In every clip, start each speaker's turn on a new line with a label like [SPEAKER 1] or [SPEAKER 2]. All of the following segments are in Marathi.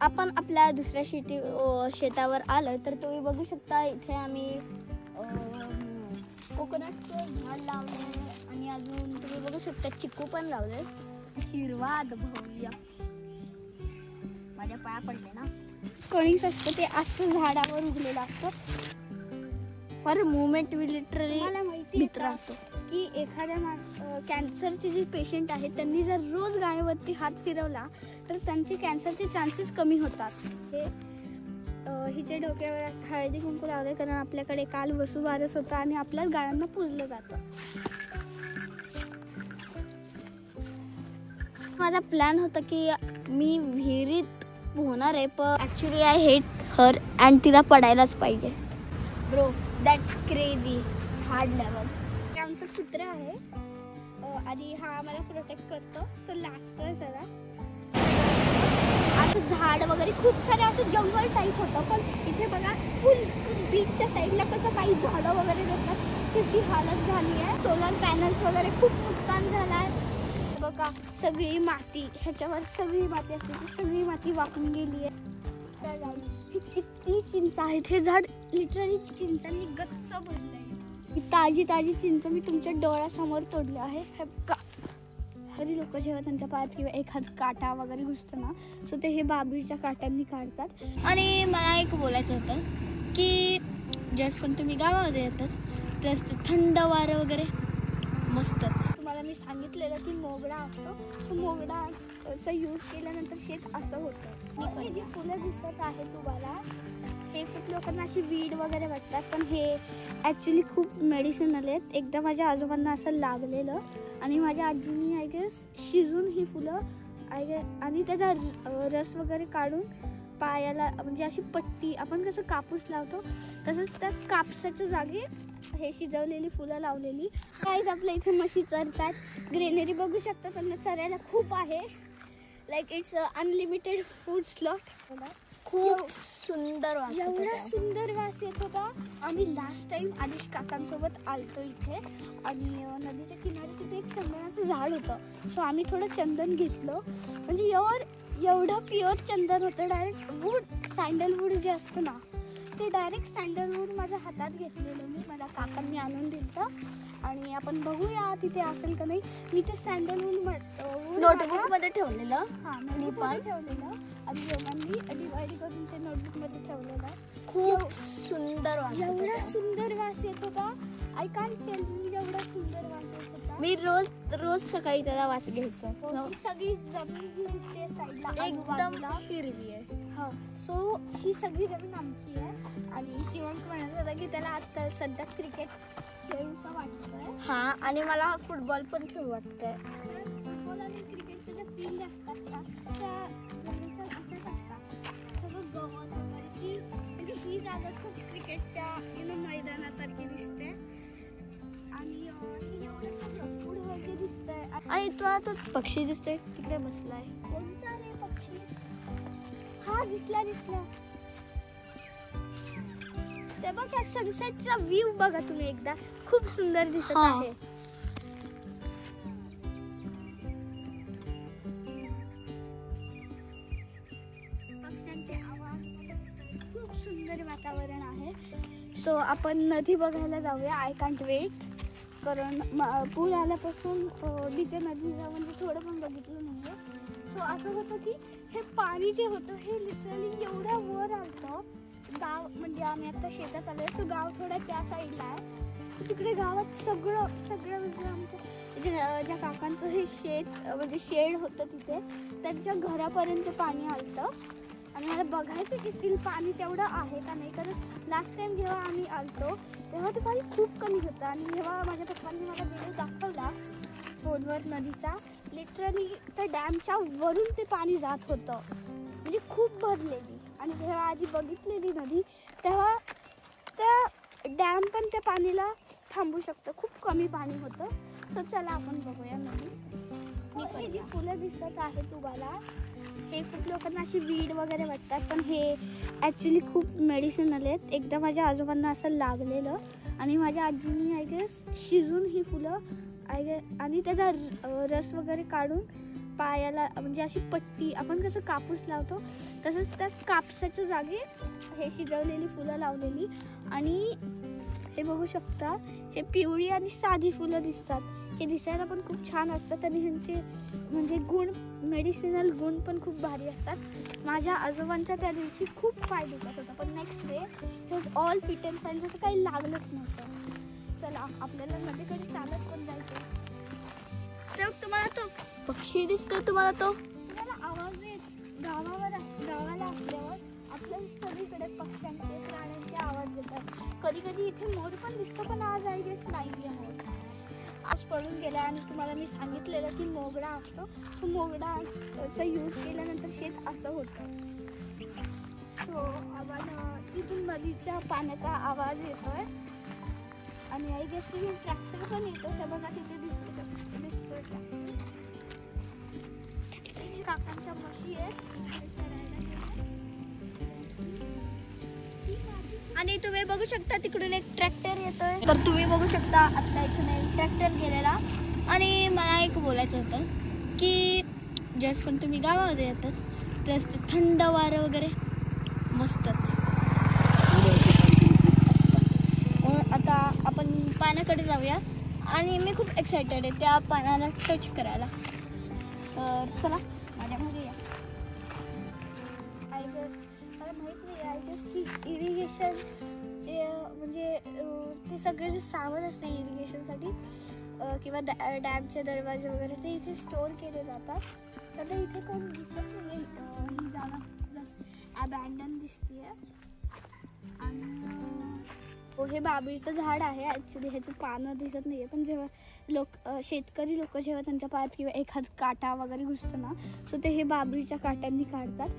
[SPEAKER 1] आपण आपल्या दुसऱ्या शेतावर आलं तर तुम्ही बघू शकता इथे आम्ही कोकोनटचं झाड लावले आणि अजून तुम्ही बघू शकता चिकू पण लावले. आशीर्वाद भव्य माझ्या पाया पडले ना. कणीस असतं ते असं झाडावर उगलेलं असतं. फॉर मुवमेंट वी लिटरली मला माहिती राहतो की एखाद्या कॅन्सरचे जे पेशंट आहेत त्यांनी जर रोज गायीवरती हात फिरवला तर त्यांचे कॅन्सरचे चान्सेस कमी होतात. हे हिचे डोक्यावर हळदी कुंकू लावले कारण आपल्याकडे काल वसुबारस होता आणि आपल्या गायांना पूजलं जातं. माझा प्लॅन होता की मी विहिरीत पोहणार आहे पण actually I hate her and तिला पडायलाच पाहिजे. Bro that's crazy hard level. आमचा कुत्रा आहे आणि हा मला प्रोटेक्ट करतो. तो लास्ट जरा असं झाड वगैरे खूप सारे असं जंगल टाईप होतं पण इथे बघा फुल बीचच्या साईडला कसं काही झाडं वगैरे नसतात तशी हालत झाली आहे. सोलर पॅनल्स वगैरे खूप नुकसान झालं आहे. बघा सगळी माती ह्याच्यावर सगळी माती असते सगळी माती वाहून गेली आहे. किती चिंच आहेत. हे झाड लिटरली चिंचांनी गच्च भरलंय. ताजी ताजी चिंच मी तुमच्या डोळ्यासमोर तोडली आहे. हरी लोक जेव्हा त्यांच्या पायात किंवा एखाद काटा वगैरे घुसतो ना सो ते हे बाबीच्या काट्यांनी काढतात. आणि मला एक बोलायचं होतं की जस्ट पण तुम्ही गावामध्ये येतात जास्त थंड वारं वगैरे मस्तच. तुम्हाला मी सांगितलेलं की मोगडा असतो सो मोगडाचा यूज केल्यानंतर शेत असं होतं. हे जी फुलं दिसत आहे तुम्हाला हे खूप लोकांना अशी वीड वगैरे वाटतात पण हे ॲक्च्युली खूप मेडिसिनल आहेत. एकदा माझ्या आजोबांना असं लागलेलं आणि माझ्या आजीनी आय गेस शिजून ही फुलं आणि त्याचा रस वगैरे काढून पायाला म्हणजे अशी पट्टी आपण कसं कापूस लावतो तसंच त्या कापसाच्या जागी हे शिजवलेली फुलं लावलेली. काहीच आपल्या इथे म्हशी चरतात. ग्रेनरी बघू शकता त्यांना चरायला खूप आहे. Like it's unlimited food slot. खूप सुंदर वास एवढा सुंदर वास येत होता. आम्ही लास्ट टाइम आदिश काकांसोबत आलतो इथे आणि नदीच्या किनारी तिथे एक चंदनाचं झाड होतं सो आम्ही थोडं चंदन घेतलं. म्हणजे एवढं प्युअर चंदन होतं. डायरेक्ट वूड सँडलवूड जे असतं ना ते डायरेक्ट सँडलवूड माझ्या हातात घेतलेलं मी. मला काकांनी आणून दिलं आणि आपण बघूया तिथे असेल का नाही. मी ते सँडलवूड नोटबुकमध्ये ठेवलेलं. हां नोटबुकमध्ये ठेवलेलं आणि योगांनी डिवाइड करून ते नोटबुकमध्ये ठेवलेलं. खूप सुंदर वास एवढा सुंदर वास येत होता. आय कांट टेल मी एवढा सुंदर वास येत होता. मी रोज सकाळी त्याला वास घ्यायचा. सगळी जमीन दिसते साईडला एकदम हिरवी आहे. हा सो ही सगळी जमीन आमची आहे. आणि शिवंक म्हणत होता की त्याला आता सध्या क्रिकेट खेळूसा वाटतंय. हा आणि मला फुटबॉल पण खेळू वाटतंय. फुटबॉल आणि क्रिकेटचे जे फील्ड असतात ना त्या जमिनीत असंच असतात सगळं गवत वगैरे की म्हणजे ही जागा खूप क्रिकेटच्या मैदानासारखी दिसते. आणि एवढं फूड वगैरे दिसतंय. आणि तो पक्षी दिसतोय तिकडे बसलाय. कोणता रे पक्षी? हा दिसला. ते बघा सनसेटचा व्ह्यू बघा तुम्ही एकदा खूप सुंदर दिसत आहे. पक्ष्यांचे आवाज खूप सुंदर वातावरण आहे. सो आपण नदी बघायला जाऊया. आय कांट वेट कारण पूर आल्यापासून तिथे नदीला म्हणजे थोडं पण बघितलं नाही. सो असं होतं की हे पाणी जे होतं हे लिटरली एवढ्या वर आलतं. गाव म्हणजे आम्ही आता शेतात आलोय सो गाव थोडं त्या साईडला आहे. तिकडे गावात सगळं म्हणजे आमचं ज्या काकांचं हे म्हणजे शेड होतं तिथे त्यांच्या घरापर्यंत पाणी आलतं. आणि मला बघायचं की स्टील पाणी तेवढं आहे का नाही कारण लास्ट टाइम जेव्हा आम्ही आलतो तेव्हा ते पाणी खूप कमी होतं. आणि जेव्हा माझ्या पप्पांनी मला व्हिडिओ दाखवला फोनवर नदीचा लिटरली त्या डॅमच्या वरून ते पाणी जात होतं म्हणजे खूप भरलेली. आणि जेव्हा आधी बघितलेली नदी तेव्हा त्या डॅम पण त्या पाणीला थांबू शकतं. खूप कमी पाणी होतं. तर चला आपण बघूया नदी. जी फुलं दिसत आहे तुम्हाला हे खूप लोकांना अशी वीड वगैरे वाटतात पण हे ॲक्च्युली खूप मेडिसिनल आहेत. एकदा माझ्या आजोबांना असं लागलेलं आणि माझ्या आजीनी आय गेस शिजून ही फुलं आणि त्याचा रस वगैरे काढून पायाला म्हणजे अशी पट्टी, आपण कसं कापूस लावतो तसंच त्या कापसाच्या जागी हे शिजवलेली फुलं लावलेली. आणि हे बघू शकता, हे पिवळी आणि साधी फुलं दिसतात. हे दिसायला पण खूप छान असतात आणि ह्यांचे म्हणजे गुण, मेडिसिनल गुण पण खूप भारी असतात. माझ्या आजोबांचा त्या दिवशी खूप पाय दुखत होता, पण next day was all fit and fine, जसं काही लागलंच नव्हतं. चला आपल्याला नदीकडे चालत पण जायचं. तर तुम्हाला तो पक्षी दिसतोय, तुम्हाला आवाज येत गावाला असल्यावर आपल्या सगळीकडे पक्ष्यांचे, प्राण्यांचे आवाज येतात. कधी कधी इथे मोर पण दिसतो, पण आज आय गेस नाही आहे मोर. आज पडून गेला आणि तुम्हाला मी सांगितलेलं की मोगडा असतो. सो मोगडाचा यूज केल्यानंतर शेत असं होतं. सो आम्हाला तिथून नदीच्या पाण्याचा आवाज येतोय आणि आय गेस तिथे ट्रॅक्टर पण येतो. हे बघा तिथे दिसतोय काकांच्या म्हशी आहेत आणि तुम्ही बघू शकता तिकडून एक ट्रॅक्टर येतोय. तर तुम्ही बघू शकता आता इथून एक ट्रॅक्टर गेलेला. आणि मला एक बोलायचं होतं की जस्ट पण तुम्ही गावामध्ये येतात तर थंड वारं वगैरे मस्तच. आता आपण पाण्याकडे जाऊया आणि मी खूप एक्सायटेड आहे त्या पाण्याला टच करायला. तर चला माझ्या मागे या. मला माहीत नाही आय गेस इरिगेशन म्हणजे ते सगळे जे सामान असते इरिगेशनसाठी किंवा डॅमचे दरवाजे वगैरे ते इथे स्टोअर केले जातात. सध्या इथे कोण दिसत नाही, ही जागा जस्ट अबॅन्डन दिसते. आणि हे बाबळीचं झाड आहे. ॲक्च्युली ह्याची पानं दिसत नाही आहे, पण जेव्हा शेतकरी लोक जेव्हा त्यांच्या पायात किंवा एखाद काटा वगैरे घुसतं ना, सो ते हे बाबळीच्या काट्यांनी काढतात.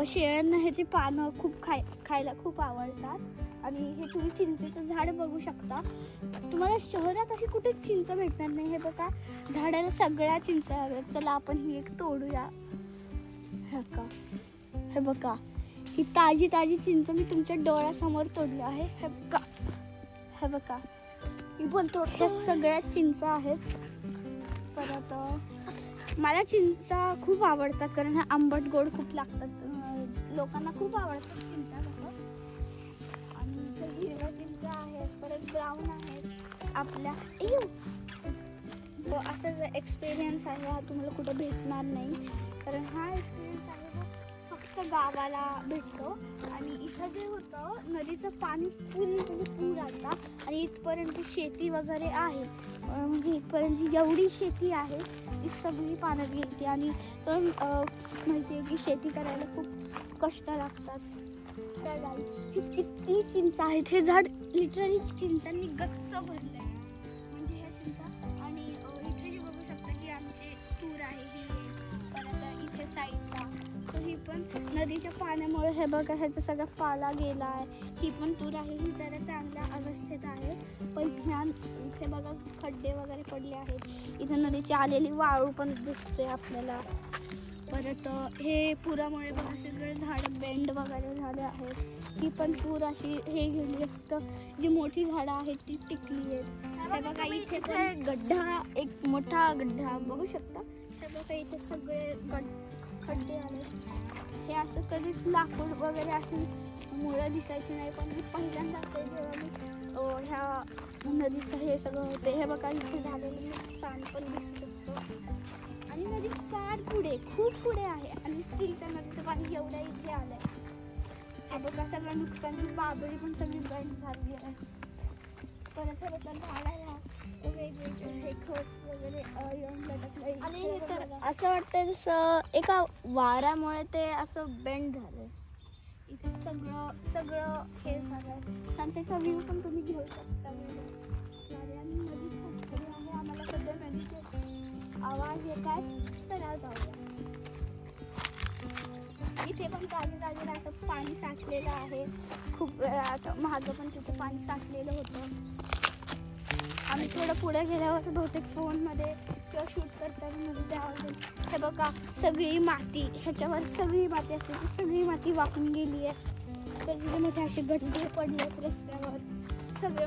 [SPEAKER 1] शेळ्यांना ह्याची पानं खूप खायला खूप आवडतात. आणि हे तुम्ही चिंचेचं झाड बघू शकता. तुम्हाला शहरात अशी कुठे चिंच भेटणार नाही. हे बघा झाडाला सगळ्या चिंच आहेत. चला आपण ही एक तोडूया. हे बघा ही ताजी ताजी चिंच मी तुमच्या डोळ्यासमोर तोडली आहे. हे बघा ही पण तोडच्या सगळ्या चिंचा आहेत. परत मला चिंचा खूप आवडतात कारण ह्या आंबट गोड खूप लागतात. लोकांना खूप आवडतात चिंचा. आणि इथे हिरव्या चिंचा आहेत, परत ब्राऊन आहेत. आपल्या असा जो एक्सपिरियन्स आहे हा तुम्हाला कुठं भेटणार नाही, कारण हा एक्सपिरियन्स आहे फक्त गावाला भेटतो. आणि इथं जे होतं नदीचं पाणी म्हणजे पूर आला आणि इथपर्यंत शेती वगैरे आहे. म्हणजे इथपर्यंत एवढी शेती आहे ती सगळी पाण्यात गेली. आणि माहिती आहे की शेती करायला खूप कष्ट लागतात. किती चिंच आहेत. हे झाड लिटरली चिंचांनी गच्च भरलं आहे. म्हणजे ह्या चिंचा. आणि इथे जे बघू शकता की आमची तूर आहे ही. परत इथे साईडला ही पण नदीच्या पाण्यामुळे हे बघा ह्याचा सगळा पाला गेला आहे. ही पण तूर आहे, ही जरा चांगल्या अवस्थेत आहे. पण ह्या इथे बघा खड्डे वगैरे पडले आहेत. इथे नदीची आलेली वाळू पण दिसते आपल्याला. परत हे पुरामुळे बघा सगळे झाडं बेंड वगैरे झाले आहेत. ही पण पूर अशी हे गेली. फक्त जी मोठी झाडं आहेत ती टिकली आहेत. हे बघा इथे पण गड्डा, एक मोठा गड्डा बघू शकता. हे बघा इथे सगळे खड्डे आले. हे असं कधीच लाकूड वगैरे अशी मुळं दिसायची नाही, पण मी पहिल्यांदा जेव्हा मी ह्या नदीचं हे सगळं होते. हे बघा इथे झालेलं नुकसान पण दिसू शकतो. आणि नदी फार पुढे, खूप पुढे आहे आणि स्टील त्या नदीचं पाणी एवढ्या इथे आलंय. हे बघा सगळं नुकसान. बाबळी पण सगळी बंद झाली आहे. परत हे बघा झाडाला वेगवेगळे हे खत वगैरे येऊन लटकलं. आणि तर असं वाटतं जसं एका वाऱ्यामुळे ते असं बेंड झालंय. इथे सगळं हे झालंय. सनसेटचा व्ह्यू पण तुम्ही घेऊ शकता. आणि नदी खूप पुढे आहे. आम्हाला सध्या नदीचे आवाज येत आहेत. चला जाऊया. इथे पण जागेला असं पाणी साठलेलं आहे. खूप आता मागं पण तिथे पाणी साठलेलं होतं. आम्ही थोडं पुढे गेल्यावर बहुतेक फोनमध्ये किंवा शूट करताना नदीचा आवाज. हे बघा सगळी माती, ह्याच्यावर सगळी माती असते ती सगळी माती वाहून गेली आहे. तर तिथे मोठे असे गड्डे पडले आहेत रस्त्यावर. सगळे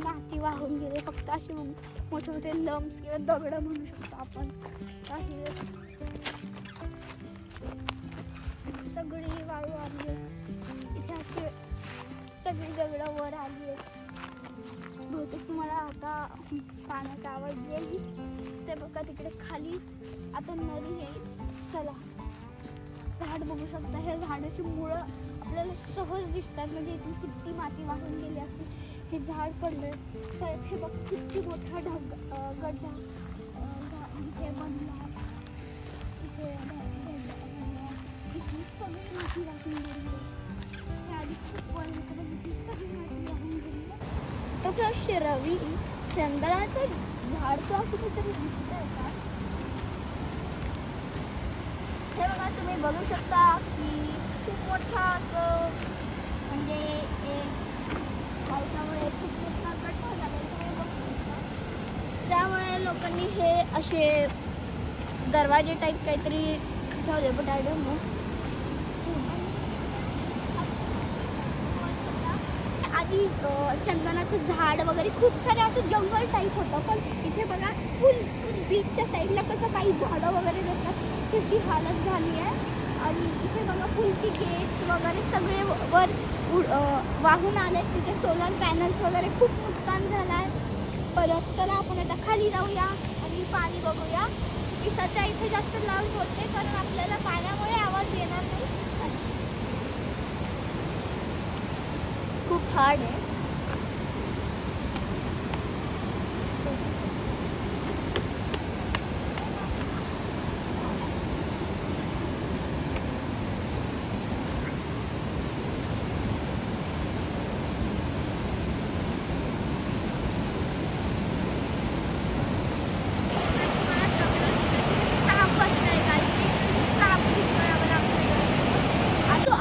[SPEAKER 1] माती वाहून गेले. फक्त असे मोठे मोठे लम्स किंवा दगड म्हणू शकतो आपण. काही सगळी वाळू आली इथे, अशी सगळी दगड वर आली आहेत. बहुतेक तुम्हाला आता पाण्याचा आवाज येईल. ते बघा तिकडे खाली आता नदी येईल. चला, झाड बघू शकता. हे झाडाची मुळं आपल्याला सहज दिसतात. म्हणजे इथून किती माती वाहून गेली असते. हे झाड पडलं तर हे बघ किती मोठा गड्डा इथे बनला. इथे सगळी माती वाहून गेली. आधी खूप वर होतं पण इथे सगळी माती वाहून गेली. तसं रवी चंद्राचं झाड तो कुठेतरी दिसतंय का? हे बघा, तुम्ही बघू शकता की खूप मोठा असं म्हणजे पावसामुळे खूप मोठा गड्डा झाला. तुम्ही बघू शकता. त्यामुळे लोकांनी हे असे दरवाजे टाईप काहीतरी ठेवले. But I don't know. आधी चंदनाचं झाड वगैरे खूप सारे असं जंगल टाईप होतं. पण इथे बघा फुल बीचच्या साईडला कसं काही झाडं वगैरे नसतात तशी हालत झाली आहे. आणि इथे बघा फुलची गेट वगैरे सगळे वर वाहून आले. तिथे सोलर पॅनल्स वगैरे खूप नुकसान झालं आहे. परत चला आपण आता खाली जाऊया आणि पाणी बघूया. की सध्या इथे जास्त लाऊड बोलते कारण आपल्याला पाण्यामुळे आवाज येणार नाही. खूप हार्ड आहे.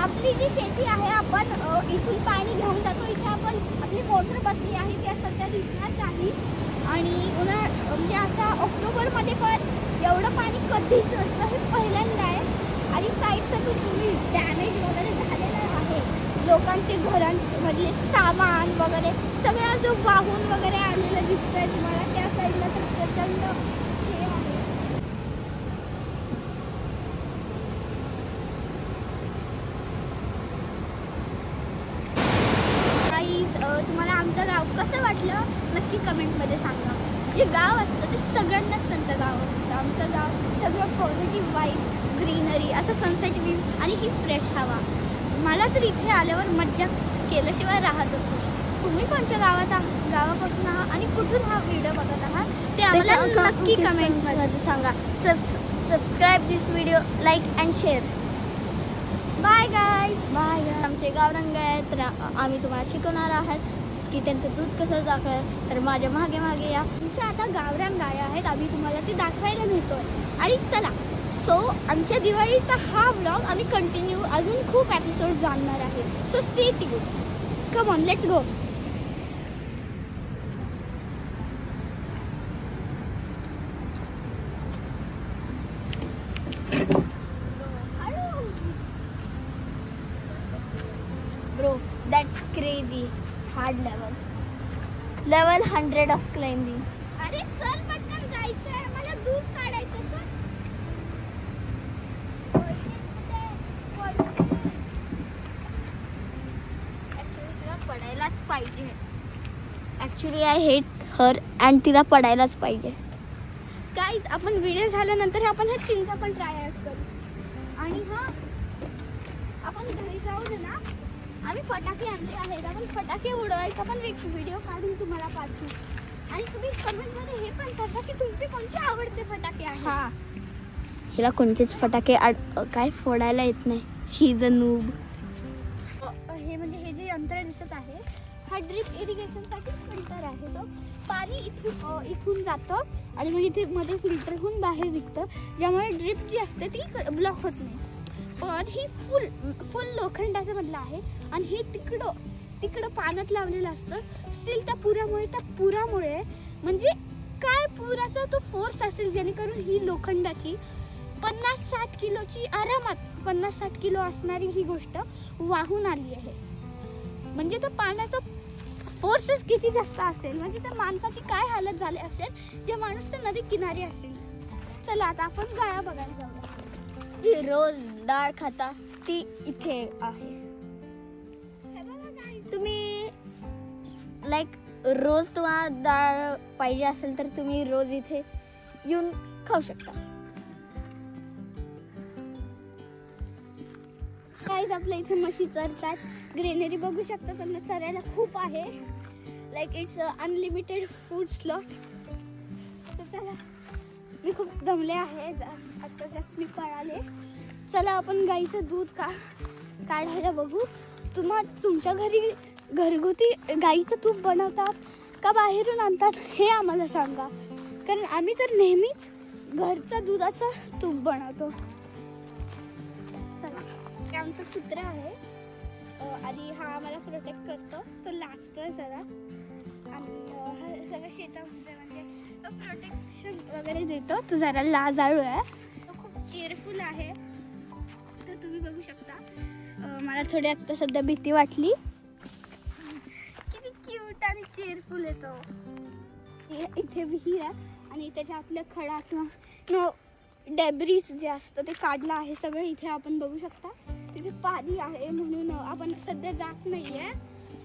[SPEAKER 1] आपली जी शेती आहे आपण इथून पाणी घेऊन जातो. इथे आपण आपली मोटर बसली आहे त्या सध्या दिसणार नाही. आणि म्हणजे असा ऑक्टोबरमध्ये पण एवढं पाणी कधीच नसतं. हे पहिल्यांदा आहे. आणि साईडचा तो तुम्ही डॅमेज वगैरे झालेला आहे. लोकांचे घरांमधले सामान वगैरे सगळा जो वाहून वगैरे आलेलं दिसतंय तुम्हाला त्या साईडला तर प्रचंड हे आहे. तुम्हाला आमचं गाव कसं वाटलं नक्की कमेंटमध्ये सांगा. जे गाव असतं ते सगळ्यांनाच त्यांचं गाव असतं. आमचं गाव सगळं पॉझिटिव्ह वाईब, ग्रीनरी, असं सनसेट व्ह्यू आणि ही फ्रेश हवा. मला तर इथे आल्यावर मज्जा केल्याशिवाय राहतच नाही. तुम्ही कोणत्या गावापासून आहात आणि कुठून हा व्हिडिओ बघत आहात ते आम्हाला नक्की कमेंटमध्ये सांगा. Subscribe this video, like and share. Bye guys. Bye. आमचे गावरंग आहे तर आम्ही तुम्हाला शिकवणार आहात की त्यांचं दूध कसं दाखवायचं. तर माझ्या मागे मागे या. आमच्या आता गावरान गाय आहेत. आम्ही तुम्हाला ते दाखवायला मिळतोय. आणि चला, सो आमच्या दिवाळीचा हा व्लॉग आम्ही कंटिन्यू अजून खूप एपिसोड जाणणार आहे. So stay tuned. Come on, let's go. Bro, that's crazy. Hard level 100 of climbing. अरे चल पटकन जायचंय. मला दूध काढायचं. ऍक्च्युली तिला पडायलाच पाहिजे. Actually I hate her and तिला पडायलाच पाहिजे. गाईज, आपण व्हिडिओ झाल्यानंतर आपण हा चिंचा पण ट्राय आउट करू. आणि हा आपण घरी जाऊ दे ना. आम्ही फटाके आणले आहेत. आपण फटाके उडवायचा पण एक व्हिडिओ काढून तुम्हाला पाठवू. आणि तुम्ही कमेंटमध्ये हे पण सांगा की तुमचे कोणते आवडते फटाके आहेत. हा, हिला कोणतेच फटाके काय फोडायला येत नाही. शी इज अ नूब. हे म्हणजे हे जे यंत्र दिसत आहे हा ड्रिप इरिगेशनसाठी फिल्टर आहे. तो पाणी इथून जातं आणि मग इथे मध्ये फिल्टर होऊन बाहेर निघतं. ज्यामुळे ड्रिप जी असते ती ब्लॉक होत नाही. पण ही फुल लोखंडाचं मधलं आहे. आणि हे तिकडं पाण्यात लावलेलं असतं. स्टील त्या पुरामुळे म्हणजे काय पुराचा तो फोर्स असेल जेणेकरून ही लोखंडाची 50-60 किलोची आरामात 50-60 किलो असणारी ही गोष्ट वाहून आली आहे. म्हणजे तो पाण्याचा फोर्सेस किती जास्त असेल, म्हणजे त्या माणसाची काय हालत झाली असेल जे माणूस त्या नदी किनारी असेल. चला आता आपण गाया बघायला जाऊया. जी रोज डाळ खाता ती इथे आहे. तुम्ही लाईक रोज तुम्हाला डाळ पाहिजे असेल तर तुम्ही रोज इथे येऊन खाऊ शकता. गाईज आपल्या इथे म्हशी चरतात. ग्रीनरी बघू शकता, त्यांना चरायला खूप आहे. Like it's unlimited food slot. तर चला, मी खूप दमले आहे, आता मी पळाले. चला आपण गाईचं दूध काढायला बघू. तुमच्या घरी घरगुती गाईचं तूप बनवतात का बाहेरून आणतात हे आम्हाला सांगा, कारण आम्ही तर नेहमीच घरचं दुधाचं तूप बनवतो. चला, हे आमचं कुत्रा आहे. आधी हा आम्हाला प्रोटेक्ट करतो, तो लाजतोय जरा, आणि हा सगळं शेतामध्ये म्हणजे प्रोटेक्शन वगैरे देतो. तो जरा लाजाळू आहे, तो खूप चेअरफुल आहे. तर तुम्ही बघू शकता. मला थोडी आता सध्या भीती वाटली. किती क्यूट आणि चेअरफुल आहे तो. इथे विहीर आहे आणि त्याच्यातलं खडा किंवा डेब्रिस जे असतं ते काढलं आहे सगळं. इथे आपण बघू शकता तिथे पाणी आहे, म्हणून आपण सध्या जात नाहीये.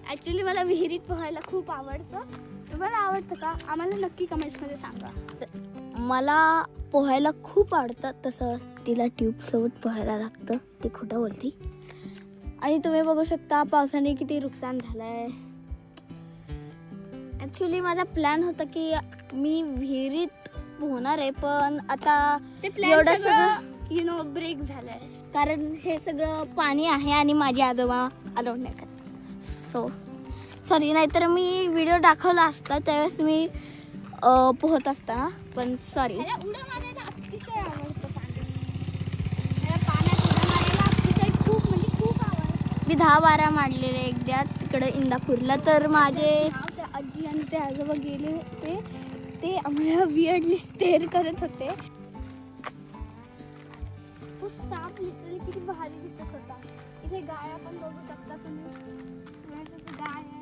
[SPEAKER 1] ॲक्च्युली मला विहिरीत पोहायला खूप आवडतं. तुम्हाला आवडतं का? आम्हाला नक्की कमेंट्समध्ये सांगा.
[SPEAKER 2] मला पोहायला खूप आवडतं, तसं तिला ट्यूबसोबत पोहायला लागतं, ते खोटं बोलती. आणि तुम्ही बघू शकता पावसाने किती नुकसान झालं आहे. ॲक्च्युली माझा प्लॅन होता की मी विहिरीत पोहणार आहे, पण आता
[SPEAKER 1] ते प्लॅन सगळं ब्रेक झालंय,
[SPEAKER 2] कारण हे सगळं पाणी आहे आणि माझे आजोबा अलाउड नाही करत. सो सॉरी, नाहीतर मी व्हिडिओ दाखवला असता त्यावेळेस मी पोहत असताना, पण सॉरी.
[SPEAKER 1] उड्या मारायला अतिशय आवडतं. पाण्यात उड्या मारायला अतिशय खूप म्हणजे खूप आवडतं.
[SPEAKER 2] मी 10-12 मारलेले एकदा तिकडे इंदापूरला. तर माझे
[SPEAKER 1] आजी आणि ते आजोबा गेले होते, ते आम्हाला वियर्डली स्टेअर करत होते. तो साप लिटरली किती भारी दिसत होता. इथे गाय पण बघू शकता तुम्ही. गाय आहे,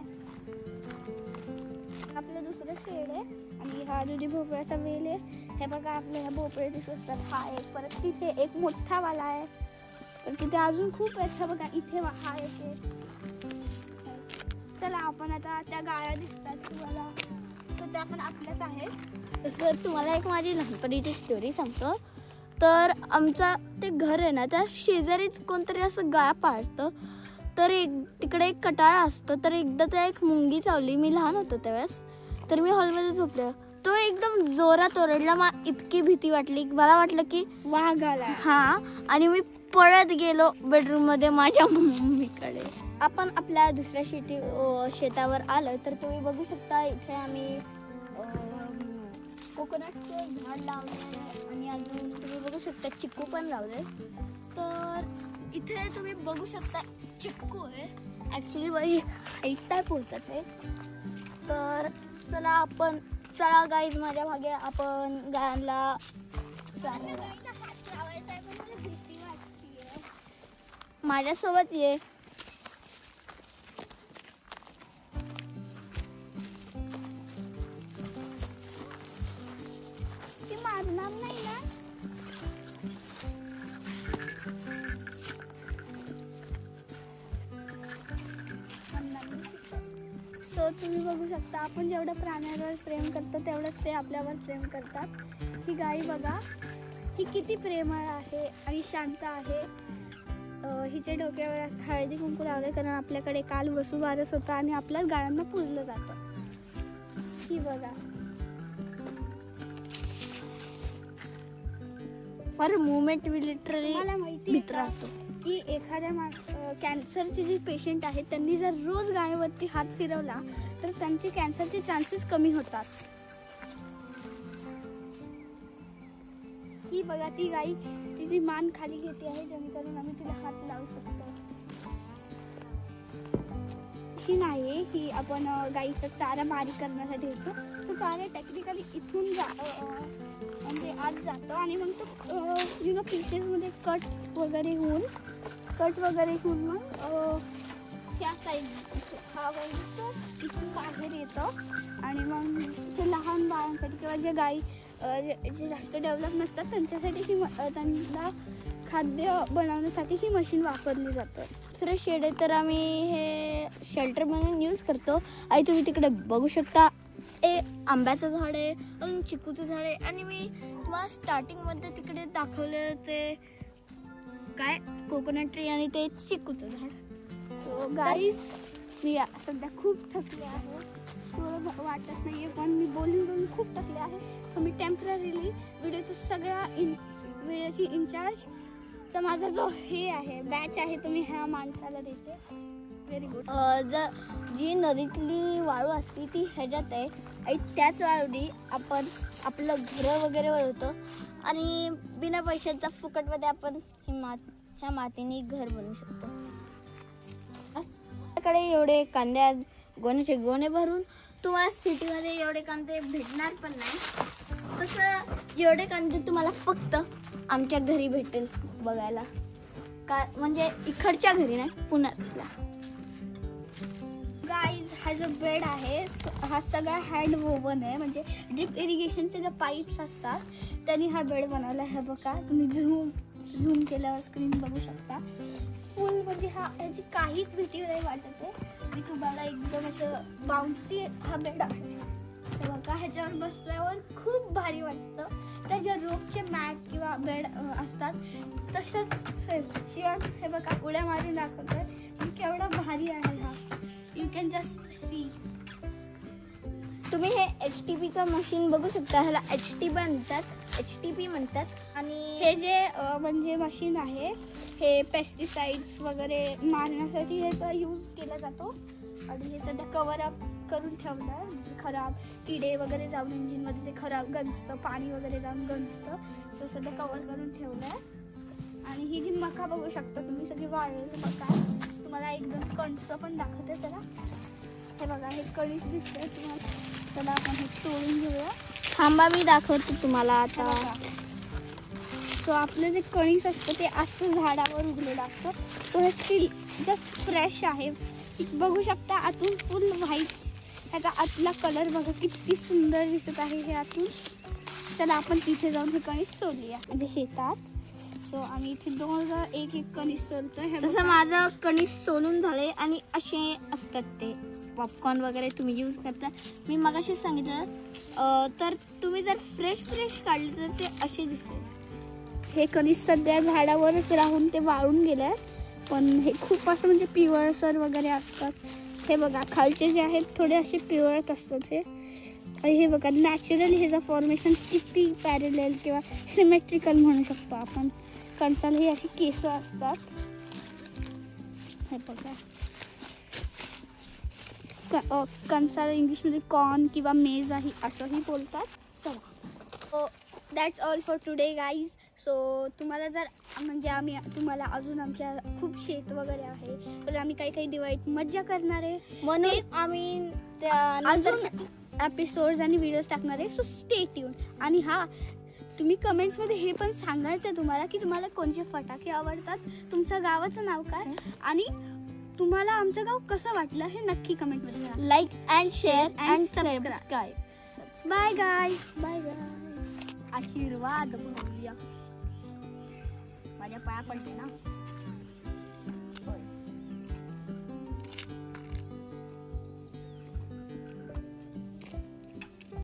[SPEAKER 1] आपलं दुसरं शेड आहे आणि हा दुधी भोपळ्याचा वेल आहे. हे बघा आपल्या ह्या भोपळे दिसतात. हा एक, परत तिथे एक मोठा वाला आहे, पण तिथे अजून खूप आहेत. हा बघा इथे हा येते. चला आपण आता त्या गाया दिसतात तुम्हाला, तर त्या पण आपल्याच आहेत.
[SPEAKER 2] तसं तुम्हाला एक माझी लहानपणीची स्टोरी सांगतो. तर आमचा ते घर आहे ना, त्या शेजारीच कोणतरी असं गाय पाळतं. तर तिकडे एक कटाळा असतो. तर एकदा त्या एक मुंगी चावली. मी लहान होतो त्यावेळेस, तर मी हॉलमध्ये झोपले. तो एकदम जोरात ओरडला. मला इतकी भीती वाटली, मला वाटलं की
[SPEAKER 1] वाघ आला.
[SPEAKER 2] हा, आणि मी पळत गेलो बेडरूम मध्ये माझ्या मम्मीकडे. आपण आपल्या दुसऱ्या शेतावर आलं तर तुम्ही बघू शकता इथे आम्ही कोकोनटचे झाड लावले आणि अजून तुम्ही बघू शकता चिक्कू पण लावले. तर इथे तुम्ही बघू शकता चिक्कू आहे. ॲक्च्युली माझी हाईट नाही पोहोचत आहे. तर चला गाईज, माझ्या मागे आपण गायांना माझ्यासोबत ये.
[SPEAKER 1] ती मारणार नाही ना. तो तुम्ही बघू शकता, आपण जेवढं प्राण्यांवर प्रेम करतो तेवढंच ते आपल्यावर प्रेम करतात. ही गाई बघा, ही किती प्रेमळ आहे आणि शांत आहे. हिच्या डोक्यावर हळदी कुंकू लावले, कारण आपल्याकडे काल वसुबारस होता आणि आपल्याच गायांना पूजलं जातं. ही बघा,
[SPEAKER 2] फॉर मुवमेंट मी लिटरली
[SPEAKER 1] मला माहिती
[SPEAKER 2] भीत राहतो
[SPEAKER 1] की एखाद्या कॅन्सरचे जे पेशंट आहेत त्यांनी जर रोज गायीवरती हात फिरवला तर त्यांचे कॅन्सरचे चान्सेस कमी होतात. ही बघा, ती गाई तिची मान खाली घेते आहे, जेणेकरून आम्ही तिला हात लावू शकतो. ही नाही, ही आपण गाईचा चारा बारीक करण्यासाठी येतो. तो चारा टेक्निकली इथून म्हणजे आत जातो आणि मग तो पीसेसमध्ये कट वगैरे होऊन मग त्या साईड हा वळ दिसतो इथून बाहेर येतो आणि मग ते लहान बाळांसाठी किंवा जे गाई जे जास्त डेव्हलप नसतात त्यांच्यासाठी ही त्यांना खाद्य बनवण्यासाठी ही मशीन वापरली जातं.
[SPEAKER 2] दुसरं शेड आहे तर आम्ही हे शेल्टर म्हणून यूज करतो. आणि तुम्ही तिकडे बघू शकता आंब्याचं झाड आहे, अजून चिकूचं झाड आहे आणि मी तुम्हाला स्टार्टिंगमध्ये तिकडे दाखवलं ते काय कोकोनट ट्री आणि ते चिकूचं झाड.
[SPEAKER 1] सो गाईज मी सध्या खूप थकले आहे, थोडं वाटत नाहीये पण मी बोलून खूप थकले आहे. सो मी टेम्पररीली व्हिडिओची इंचार्ज तर माझा जो हे आहे बॅच आहे तो मी ह्या माणसाला देते. Very good.
[SPEAKER 2] जी नदीतली वाळू असते ती ह्याच्यात आहे आणि त्याच वाळूनी आपण आपलं घर वगैरे बनवतो आणि बिना पैशाचा फुकटमध्ये आपण ह्या मातीने घर बनवू शकतो. आपल्याकडे एवढे कांदे गोण्याचे गोणे भरून तुम्हाला सिटीमध्ये एवढे कांदे भेटणार पण नाही. तसं एवढे कांदे तुम्हाला फक्त आमच्या घरी भेटेल बघायला, का म्हणजे इकडच्या घरी नाही, पुण्यातल्या.
[SPEAKER 1] गाईज हा जो बेड आहे हा सगळा हँड वोवन आहे, म्हणजे ड्रिप इरिगेशनचे जे पाईप्स असतात त्यांनी हा बेड बनवला आहे. बघा तुम्ही झूम केल्यावर स्क्रीन बघू शकता. फुल म्हणजे याची काहीच भीती नाही वाटत आहे. मी तुम्हाला एकदम असं बाउन्सी हा बेड आहे. बघा ह्याच्यावर बसल्यावर खूप भारी वाटतं. त्याच्या रोपचे मॅट किंवा बेड असतात तसंच शिवाय हे बघा उड्या मारून दाखवतोय केवढा भारी आहे हा. You can just see.
[SPEAKER 2] तुम्ही हे HTPचं मशीन बघू शकता. ह्याला HTP म्हणतात. आणि
[SPEAKER 1] हे जे म्हणजे मशीन आहे हे पेस्टिसाइड्स वगैरे मारण्यासाठी ह्याचा यूज केला जातो. आणि हे सध्या कव्हर अप करून ठेवलं, खराब किडे वगैरे जाऊन इंजिनमध्ये ते खराब गंजतं, पाणी वगैरे जाऊन गंजतं, तो सध्या कव्हर करून ठेवलं आहे. आणि ही जी मका बघू शकता तुम्ही सगळी वाळलेली मका आहे. तुम्हाला एकदम कणसं पण दाखवते त्याला. हे बघा हे कणीस दिसतंय तुम्हाला. त्याला आपण हे तोडून घेऊया.
[SPEAKER 2] थांबा मी दाखवतो तुम्हाला आता.
[SPEAKER 1] सो आपलं जे कणीस असतं ते असं झाडावर उगलेलं असतं. सो हे स्टील जस्ट फ्रेश आहे. बघू शकता आतून फुल व्हाईट. ह्याचा आतला कलर बघा किती सुंदर दिसत आहे हे आतून. चला आपण तिथे जाऊन हे कणीस तोडूया म्हणजे शेतात. सो आम्ही इथे 2 कणीस तोडतोय.
[SPEAKER 2] तसं माझं कणीस सोलून झाले आणि असे असतात ते पॉपकॉर्न वगैरे तुम्ही यूज करता. मी मगाशी सांगितलं तर तुम्ही जर फ्रेश काढले तर ते असे दिसतील.
[SPEAKER 1] हे कणीस सध्या झाडावरच राहून ते वाळून गेलंय पण हे खूप असं म्हणजे पिवळसर वगैरे असतात. हे बघा खालचे जे आहेत थोडे असे पिवळट असतात हे. आणि हे बघा नॅचरल ह्याचं फॉर्मेशन किती पॅरेलल किंवा सिमेट्रिकल म्हणू शकतो आपण. कणसाला ही अशी केस असतात. हे बघा कणसाला इंग्लिशमध्ये कॉर्न किंवा मेज आहे असंही बोलतात. चला so that's all for today guys. So तुम्हाला जर म्हणजे आम्ही तुम्हाला अजून आमच्या खूप शेत वगैरे आहे तर आम्ही काही दिवाळीत मज्जा करणार आहे
[SPEAKER 2] म्हणून आम्ही
[SPEAKER 1] अजून एपिसोड्स आणि व्हिडिओज टाकणार आहे. So stay tune. आणि हा तुम्ही कमेंट्समध्ये हे पण सांगायचं आहे तुम्हाला की तुम्हाला कोणते फटाके आवडतात, तुमच्या गावाचं नाव काय आणि तुम्हाला आमचं गाव कसं वाटलं हे नक्की कमेंटमध्ये सांगा.
[SPEAKER 2] Like and share and
[SPEAKER 1] subscribe. Bye guy. आशीर्वाद माझ्या पाया पडते ना.